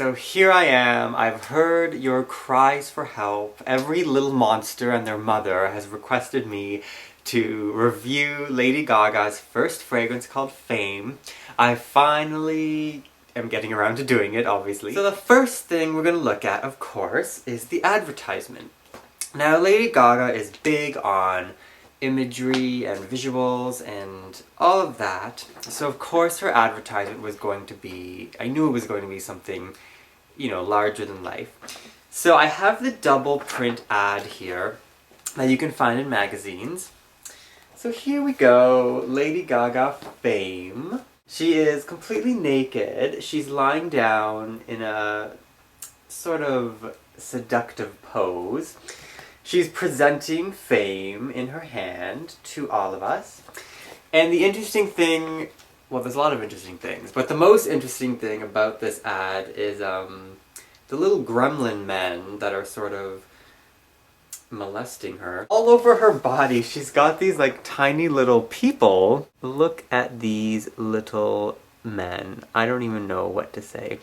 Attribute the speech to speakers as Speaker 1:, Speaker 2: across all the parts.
Speaker 1: So here I am, I've heard your cries for help. Every little monster and their mother has requested me to review Lady Gaga's first fragrance called Fame. I finally am getting around to doing it, obviously. So the first thing we're gonna look at, of course, is the advertisement. Now, Lady Gaga is big on imagery and visuals and all of that. So of course her advertisement was going to be, I knew it was going to be something, you know, larger than life. So I have the double print ad here that you can find in magazines. So here we go, Lady Gaga Fame. She is completely naked. She's lying down in a sort of seductive pose. She's presenting Fame in her hand to all of us. And the interesting thing, well, there's a lot of interesting things, but the most interesting thing about this ad is the little gremlin men that are sort of molesting her. All over her body, she's got these like tiny little people. Look at these little men. I don't even know what to say.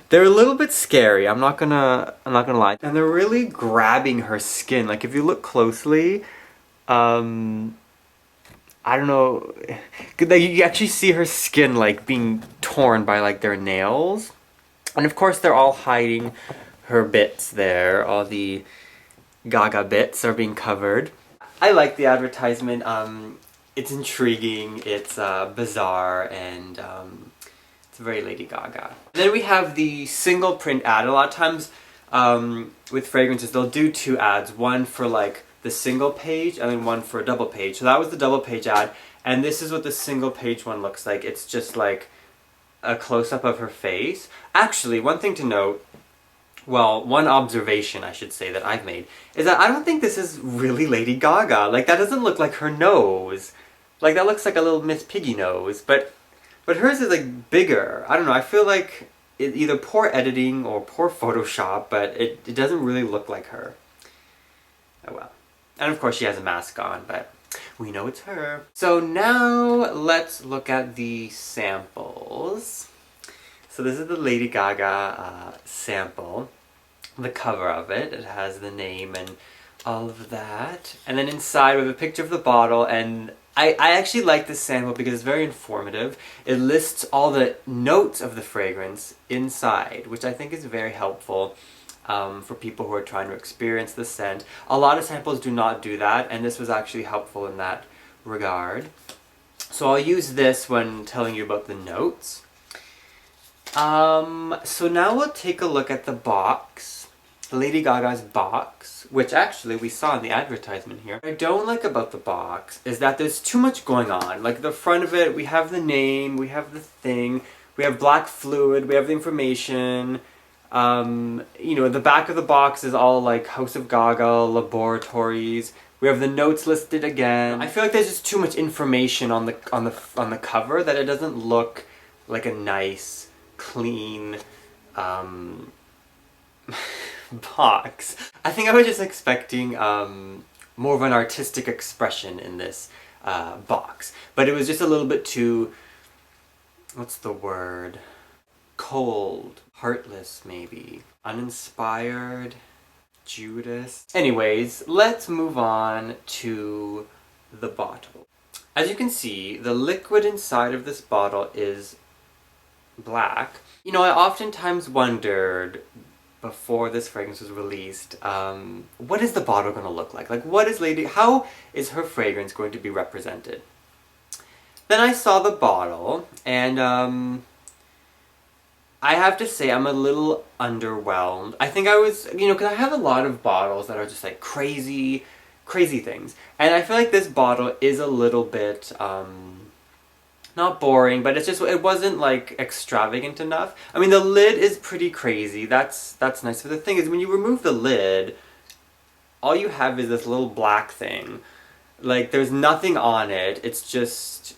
Speaker 1: They're a little bit scary, I'm not gonna lie. And they're really grabbing her skin. Like if you look closely, I don't know, you actually see her skin like being torn by like their nails. And of course they're all hiding her bits there. All the Gaga bits are being covered. I like the advertisement. It's intriguing, it's bizarre, and it's very Lady Gaga. And then we have the single print ad. A lot of times with fragrances they'll do two ads, one for like the single page and then one for a double page. So that was the double page ad, and this is what the single page one looks like. It's just like a close-up of her face. Actually, one thing to note, well, one observation I should say that I've made, is that I don't think this is really Lady Gaga. Like, that doesn't look like her nose. Like, that looks like a little Miss Piggy nose, but hers is like bigger. I don't know, I feel like either poor editing or poor Photoshop, but it doesn't really look like her. Oh well. And of course she has a mask on, but we know it's her. So now let's look at the samples. So this is the Lady Gaga sample. The cover of it. It has the name and all of that. And then inside we have a picture of the bottle, and I actually like this sample because it's very informative. It lists all the notes of the fragrance inside, which I think is very helpful for people who are trying to experience the scent. A lot of samples do not do that, and this was actually helpful in that regard. So I'll use this when telling you about the notes. So now we'll take a look at the box, Lady Gaga's box, which actually we saw in the advertisement here. What I don't like about the box is that there's too much going on. Like the front of it, we have the name, we have the thing, we have black fluid, we have the information. You know, the back of the box is all like House of Gaga, laboratories. We have the notes listed again. I feel like there's just too much information on the cover that it doesn't look like a nice, clean box. I think I was just expecting more of an artistic expression in this box, but it was just a little bit too, what's the word? Cold, heartless maybe, uninspired, Judas. Anyways, let's move on to the bottle. As you can see, the liquid inside of this bottle is black. You know, I oftentimes wondered before this fragrance was released, what is the bottle going to look like? Like, how is her fragrance going to be represented? Then I saw the bottle, and I have to say I'm a little underwhelmed. I think I was, you know, because I have a lot of bottles that are just like crazy things. And I feel like this bottle is a little bit, not boring, but it wasn't like extravagant enough. I mean, the lid is pretty crazy. That's nice. But the thing is, when you remove the lid, all you have is this little black thing. Like, there's nothing on it. It's just,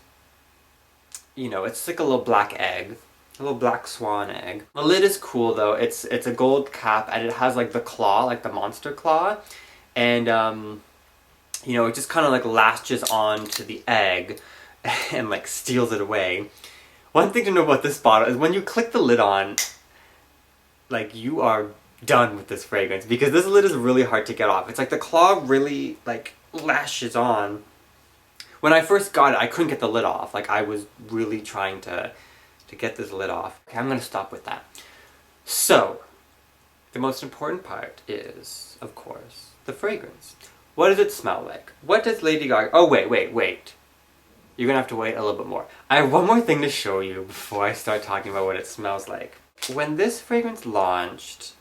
Speaker 1: you know, it's like a little black egg. A little black swan egg. The lid is cool though. It's a gold cap, and it has like the claw, like the monster claw. And, you know, it just kind of like latches on to the egg and like steals it away. One thing to know about this bottle is when you click the lid on, like, you are done with this fragrance, because this lid is really hard to get off. It's like the claw really, like, lashes on. When I first got it, I couldn't get the lid off. Like, I was really trying to get this lid off. Okay, I'm gonna stop with that. So, the most important part is, of course, the fragrance. What does it smell like? What does Lady Gaga... Oh, wait. You're gonna have to wait a little bit more. I have one more thing to show you before I start talking about what it smells like. When this fragrance launched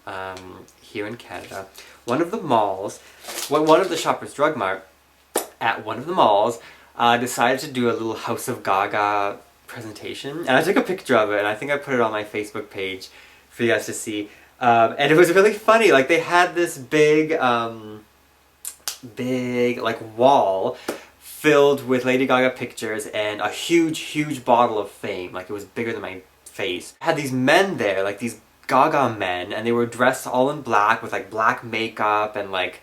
Speaker 1: here in Canada, one of the malls, one of the Shoppers Drug Mart at one of the malls decided to do a little House of Gaga presentation. And I took a picture of it, and I think I put it on my Facebook page for you guys to see. And it was really funny. Like, they had this big like wall filled with Lady Gaga pictures and a huge bottle of Fame. Like, it was bigger than my face. Had these men there, like these Gaga men, and they were dressed all in black with like black makeup, and like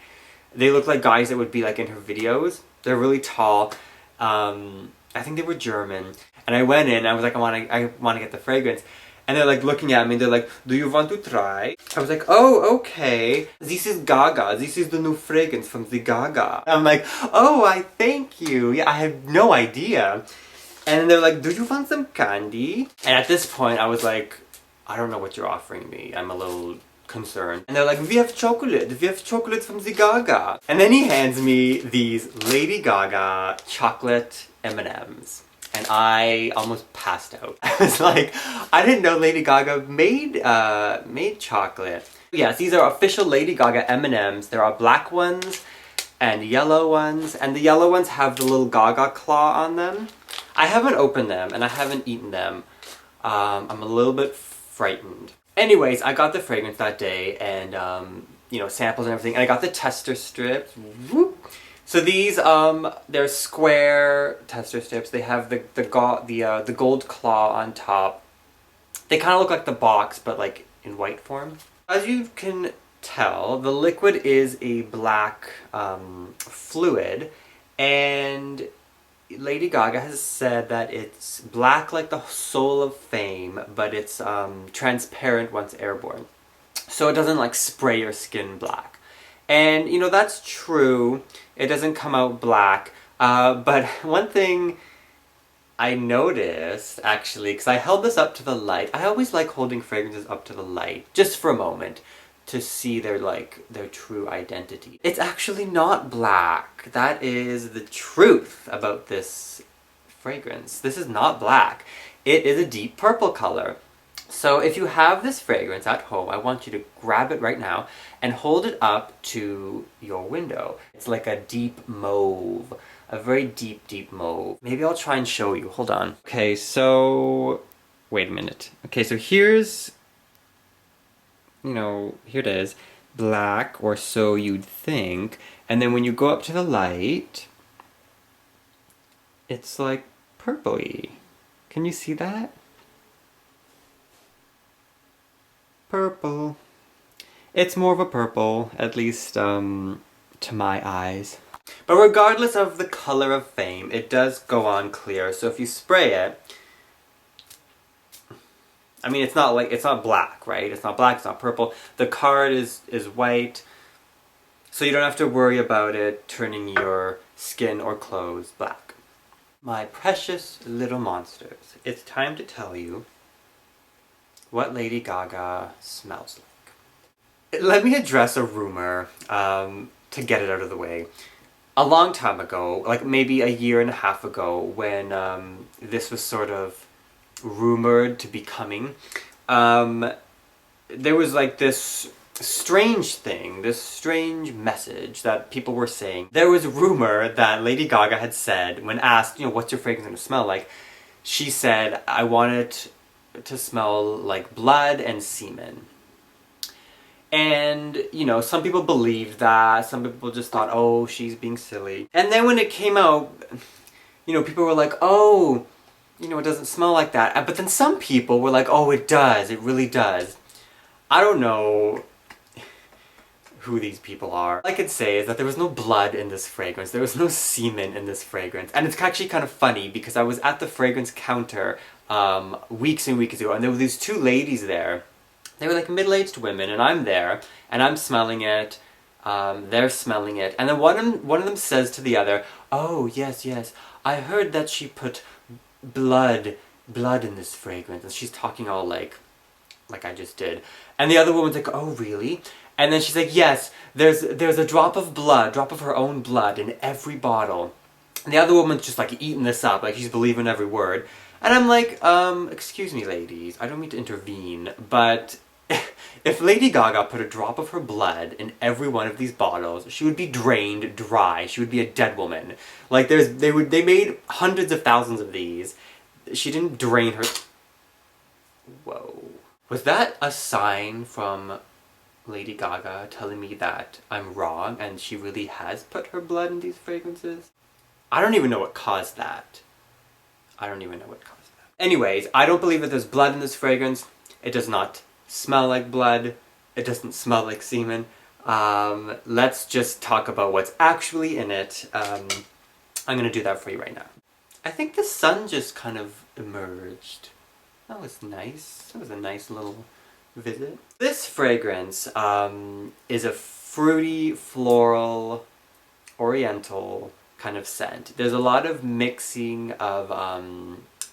Speaker 1: they looked like guys that would be like in her videos. They're really tall. I think they were German. And I went in, I was like, I want to get the fragrance. And they're like looking at me, and they're like, do you want to try? I was like, oh, okay. This is Gaga. This is the new fragrance from the Gaga. I'm like, oh, I thank you. Yeah, I had no idea. And they're like, do you want some candy? And at this point, I was like, I don't know what you're offering me. I'm a little concerned. And they're like, we have chocolate. We have chocolate from the Gaga. And then he hands me these Lady Gaga chocolate M&Ms. And I almost passed out. I was like, I didn't know Lady Gaga made chocolate. Yes, these are official Lady Gaga M&Ms. There are black ones and yellow ones. And the yellow ones have the little Gaga claw on them. I haven't opened them and I haven't eaten them. I'm a little bit frightened. Anyways, I got the fragrance that day, and you know, samples and everything. And I got the tester strips. Whoop. So these, they're square tester strips. They have the gold claw on top. They kind of look like the box, but like in white form. As you can tell, the liquid is a black fluid, and Lady Gaga has said that it's black like the soul of Fame, but it's transparent once airborne. So it doesn't like spray your skin black. And, you know, that's true. It doesn't come out black. But one thing I noticed, actually, because I held this up to the light. I always like holding fragrances up to the light, just for a moment, to see their true identity. It's actually not black. That is the truth about this fragrance. This is not black. It is a deep purple color. So if you have this fragrance at home, I want you to grab it right now and hold it up to your window. It's like a deep mauve, a very deep mauve. Maybe I'll try and show you. Hold on. Okay, so wait a minute. Okay, so here's, you know, here it is, black, or so you'd think. And then when you go up to the light, it's like purpley. Can you see that? Purple. It's more of a purple, at least to my eyes. But regardless of the color of Fame, it does go on clear. So if you spray it, I mean, it's not black, right? It's not black, it's not purple. The card is white, so you don't have to worry about it turning your skin or clothes black. My precious little monsters, it's time to tell you what Lady Gaga smells like. Let me address a rumor to get it out of the way. A long time ago, like maybe a year and a half ago, when this was sort of rumored to be coming, there was like this strange thing, this strange message that people were saying. There was a rumor that Lady Gaga had said, when asked, you know, what's your fragrance going to smell like? She said, I want it to smell like blood and semen. And, you know, some people believed that, some people just thought, oh, she's being silly. And then when it came out, you know, people were like, oh, you know, it doesn't smell like that. But then some people were like, oh, it does, it really does. I don't know who these people are. All I could say is that there was no blood in this fragrance, there was no semen in this fragrance. And it's actually kind of funny, because I was at the fragrance counter weeks and weeks ago, and there were these two ladies there They were like middle-aged women, and I'm there, and I'm smelling it, they're smelling it, and then one of them says to the other, "Oh, yes, yes, I heard that she put blood in this fragrance," and she's talking all like I just did. And the other woman's like, "Oh, really?" And then she's like, "Yes, there's a drop of her own blood in every bottle." And the other woman's just like eating this up, like she's believing every word. And I'm like, excuse me, ladies, I don't mean to intervene, but if Lady Gaga put a drop of her blood in every one of these bottles, she would be drained dry. She would be a dead woman. Like they made hundreds of thousands of these. She didn't drain her. Whoa. Was that a sign from Lady Gaga telling me that I'm wrong and she really has put her blood in these fragrances? I don't even know what caused that. Anyways, I don't believe that there's blood in this fragrance. It does not smell like blood. It doesn't smell like semen. Let's just talk about what's actually in it. I'm gonna do that for you right now. I think the sun just kind of emerged. That was nice. That was a nice little visit. This fragrance is a fruity, floral, oriental kind of scent. There's a lot of mixing of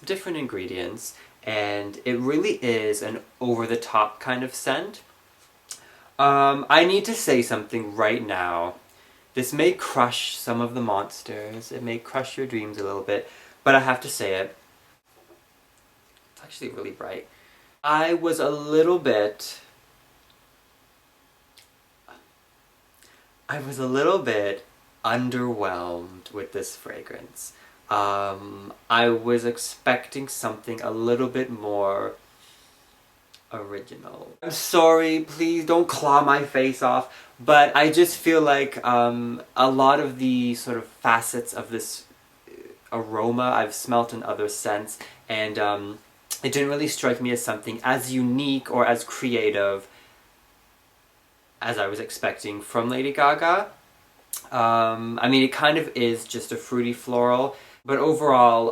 Speaker 1: different ingredients, and it really is an over-the-top kind of scent. I need to say something right now. This may crush some of the monsters, it may crush your dreams a little bit, but I have to say it. It's actually really bright. I was a little bit underwhelmed with this fragrance. I was expecting something a little bit more original. I'm sorry, please don't claw my face off, but I just feel like a lot of the sort of facets of this aroma I've smelt in other scents, and it didn't really strike me as something as unique or as creative as I was expecting from Lady Gaga. I mean, it kind of is just a fruity floral, but overall,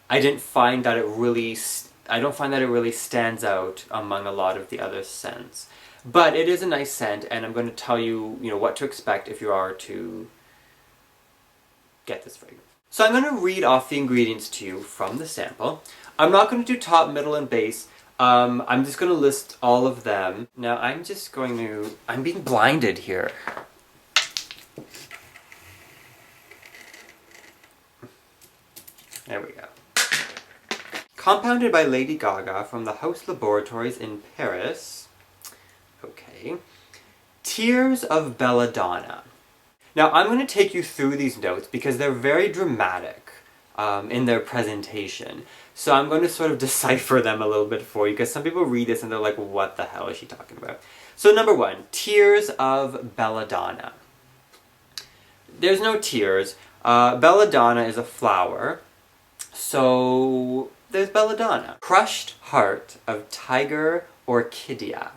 Speaker 1: I don't find that it really stands out among a lot of the other scents. But it is a nice scent, and I'm going to tell you, what to expect if you are to get this fragrance. So I'm going to read off the ingredients to you from the sample. I'm not going to do top, middle, and base. I'm just going to list all of them. Now I'm being blinded here. There we go. Compounded by Lady Gaga from the House Laboratories in Paris. Okay. Tears of Belladonna. Now I'm going to take you through these notes because they're very dramatic in their presentation. So I'm going to sort of decipher them a little bit for you because some people read this and they're like, what the hell is she talking about? So number one, Tears of Belladonna. There's no tears. Belladonna is a flower. So there's Belladonna. Crushed heart of tiger orchidea.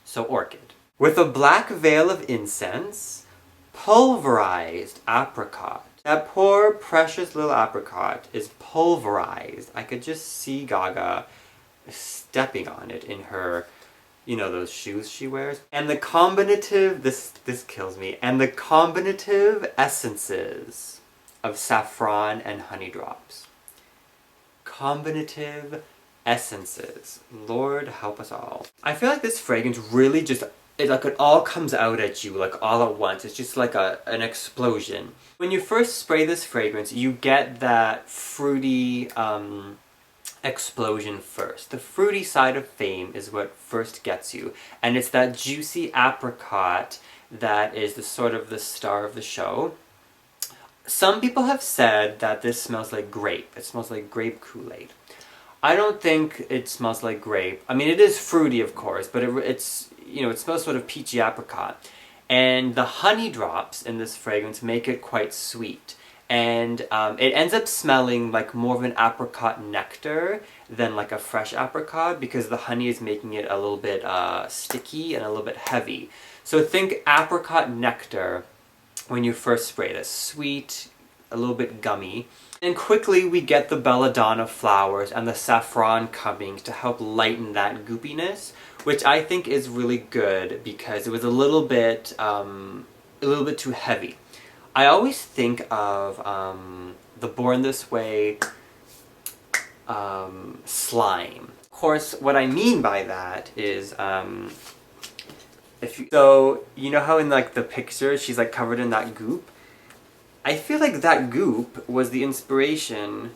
Speaker 1: So orchid. With a black veil of incense, pulverized apricot. That poor precious little apricot is pulverized. I could just see Gaga stepping on it in her, those shoes she wears. And the combinative, this kills me, and the combinative essences of saffron and honey drops. Combinative essences. Lord help us all. I feel like this fragrance really just, it all comes out at you all at once. It's just like an explosion. When you first spray this fragrance, you get that fruity explosion first. The fruity side of Fame is what first gets you, and it's that juicy apricot that is the sort of the star of the show. Some people have said that this smells like grape. It smells like grape Kool-Aid. I don't think it smells like grape. I mean, it is fruity, of course, but it smells sort of peachy apricot. And the honey drops in this fragrance make it quite sweet. And it ends up smelling like more of an apricot nectar than like a fresh apricot because the honey is making it a little bit sticky and a little bit heavy. So think apricot nectar when you first spray this. Sweet, a little bit gummy. And quickly we get the Belladonna flowers and the saffron coming to help lighten that goopiness, which I think is really good because it was a little bit too heavy. I always think of the Born This Way slime. Of course, what I mean by that is so you know how in like the picture she's like covered in that goop? I feel like that goop was the inspiration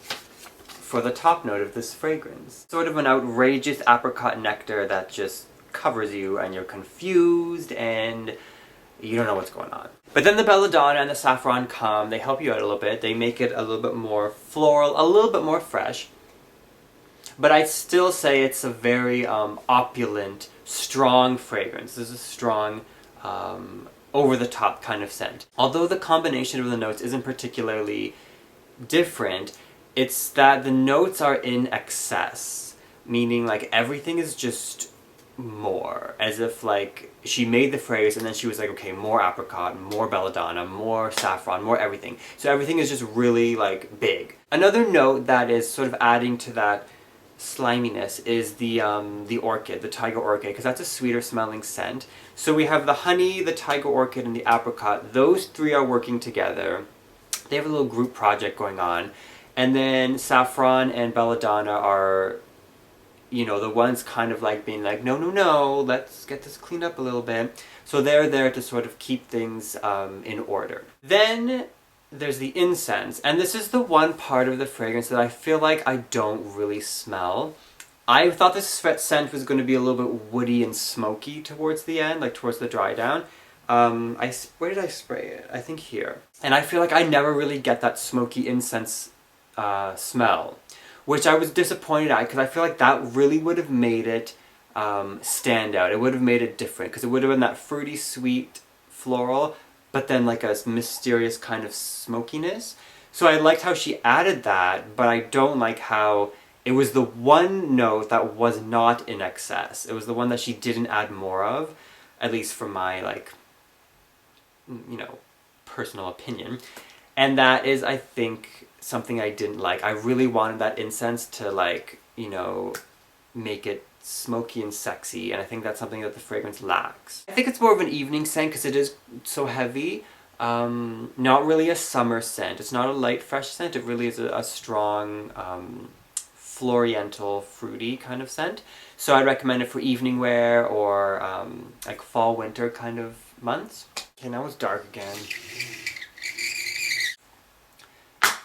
Speaker 1: for the top note of this fragrance. Sort of an outrageous apricot nectar that just covers you and you're confused and you don't know what's going on. But then the Belladonna and the saffron come, they help you out a little bit, they make it a little bit more floral, a little bit more fresh. But I'd still say it's a very opulent, strong fragrance. This is a strong, over-the-top kind of scent. Although the combination of the notes isn't particularly different, it's that the notes are in excess. Meaning like everything is just more. As if like she made the fragrance and then she was like, okay, more apricot, more belladonna, more saffron, more everything. So everything is just really like big. Another note that is sort of adding to that sliminess is the orchid, the tiger orchid, because that's a sweeter smelling scent. So we have the honey, the tiger orchid, and the apricot. Those three are working together. They have a little group project going on. And then saffron and belladonna are, you know, the ones kind of like being like, no, no, no, let's get this cleaned up a little bit. So they're there to sort of keep things in order. Then there's the incense, and this is the one part of the fragrance that I feel like I don't really smell. I thought this scent was going to be a little bit woody and smoky towards the end, like towards the dry down. Where did I spray it? I think here. And I feel like I never really get that smoky incense smell, which I was disappointed at because I feel like that really would have made it stand out. It would have made it different because it would have been that fruity, sweet, floral, but then like a mysterious kind of smokiness. So I liked how she added that, but I don't like how it was the one note that was not in excess. It was the one that she didn't add more of, at least from my, like, you know, personal opinion. And that is, I think, something I didn't like. I really wanted that incense to, like, you know, make it smoky and sexy, and I think that's something that the fragrance lacks. I think it's more of an evening scent because it is so heavy. Not really a summer scent. It's not a light, fresh scent. It really is a strong, floriental, fruity kind of scent. So I'd recommend it for evening wear or like fall, winter kind of months. Okay, now it's dark again.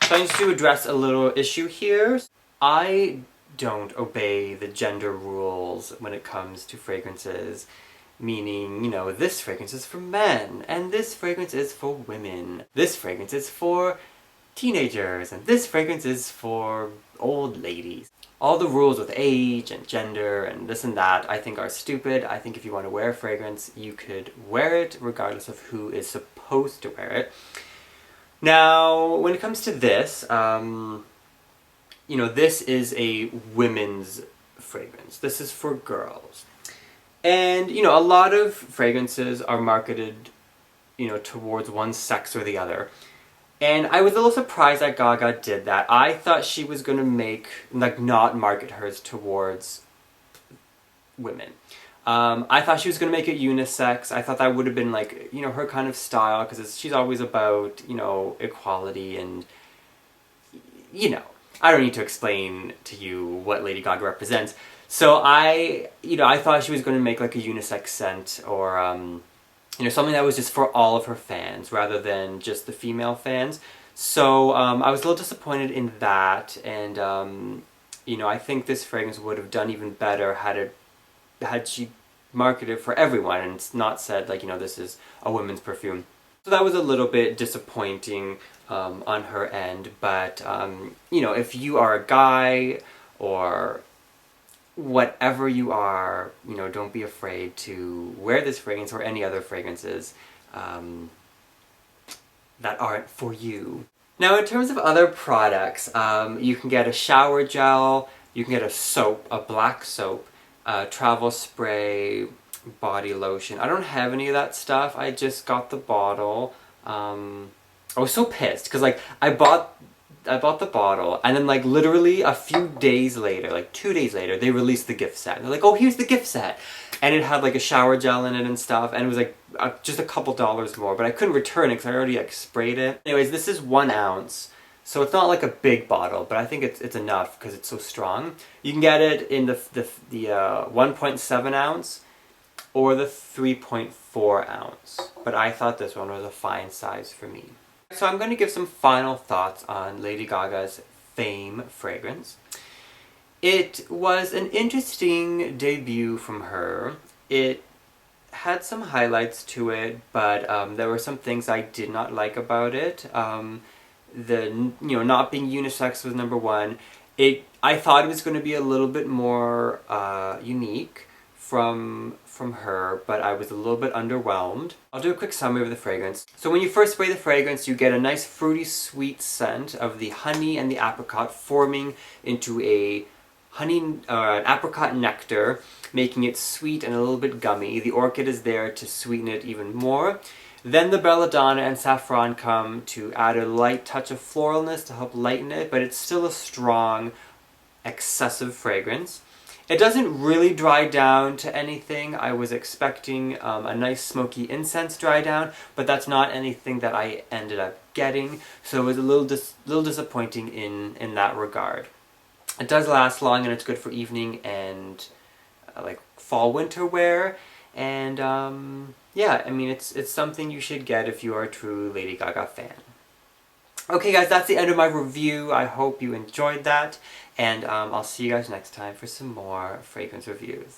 Speaker 1: So I need to address a little issue here. I don't obey the gender rules when it comes to fragrances, meaning, you know, this fragrance is for men, and this fragrance is for women, this fragrance is for teenagers, and this fragrance is for old ladies. All the rules with age and gender and this and that I think are stupid. I think if you want to wear a fragrance, you could wear it regardless of who is supposed to wear it. Now, when it comes to this, you know, this is a women's fragrance. This is for girls. And, you know, a lot of fragrances are marketed, you know, towards one sex or the other. And I was a little surprised that Gaga did that. I thought she was going to make, like, not market hers towards women. I thought she was going to make it unisex. I thought that would have been, like, you know, her kind of style, because she's always about, you know, equality and, you know. I don't need to explain to you what Lady Gaga represents. So I thought she was going to make like a unisex scent or, you know, something that was just for all of her fans rather than just the female fans. So I was a little disappointed in that, and you know, I think this fragrance would have done even better had she marketed for everyone and it's not said like, you know, this is a women's perfume. So that was a little bit disappointing on her end, but you know, if you are a guy or whatever you are, you know, don't be afraid to wear this fragrance or any other fragrances that aren't for you. Now, in terms of other products, you can get a shower gel, you can get a soap, a black soap, travel spray, body lotion. I don't have any of that stuff. I just got the bottle. I was so pissed because like I bought the bottle, and then like literally a few days later, like 2 days later, they released the gift set. And they're like, oh, here's the gift set. And it had like a shower gel in it and stuff, and it was like just a couple dollars more, but I couldn't return it because I already like sprayed it. Anyways, this is 1 ounce, so it's not like a big bottle, but I think it's enough because it's so strong. You can get it in the 1.7 ounce or the 3.4 ounce, but I thought this one was a fine size for me. So I'm going to give some final thoughts on Lady Gaga's Fame fragrance. It was an interesting debut from her. It had some highlights to it, but there were some things I did not like about it. Not being unisex was number one. I thought it was going to be a little bit more unique from her, but I was a little bit underwhelmed. I'll do a quick summary of the fragrance. So when you first spray the fragrance, you get a nice fruity sweet scent of the honey and the apricot forming into an apricot nectar, making it sweet and a little bit gummy. The orchid is there to sweeten it even more. Then the belladonna and saffron come to add a light touch of floralness to help lighten it, but it's still a strong, excessive fragrance. It doesn't really dry down to anything. I was expecting a nice smoky incense dry down, but that's not anything that I ended up getting, so it was a little disappointing in that regard. It does last long, and it's good for evening and like fall winter wear, and yeah, I mean it's something you should get if you are a true Lady Gaga fan. Okay guys, that's the end of my review. I hope you enjoyed that, and I'll see you guys next time for some more fragrance reviews.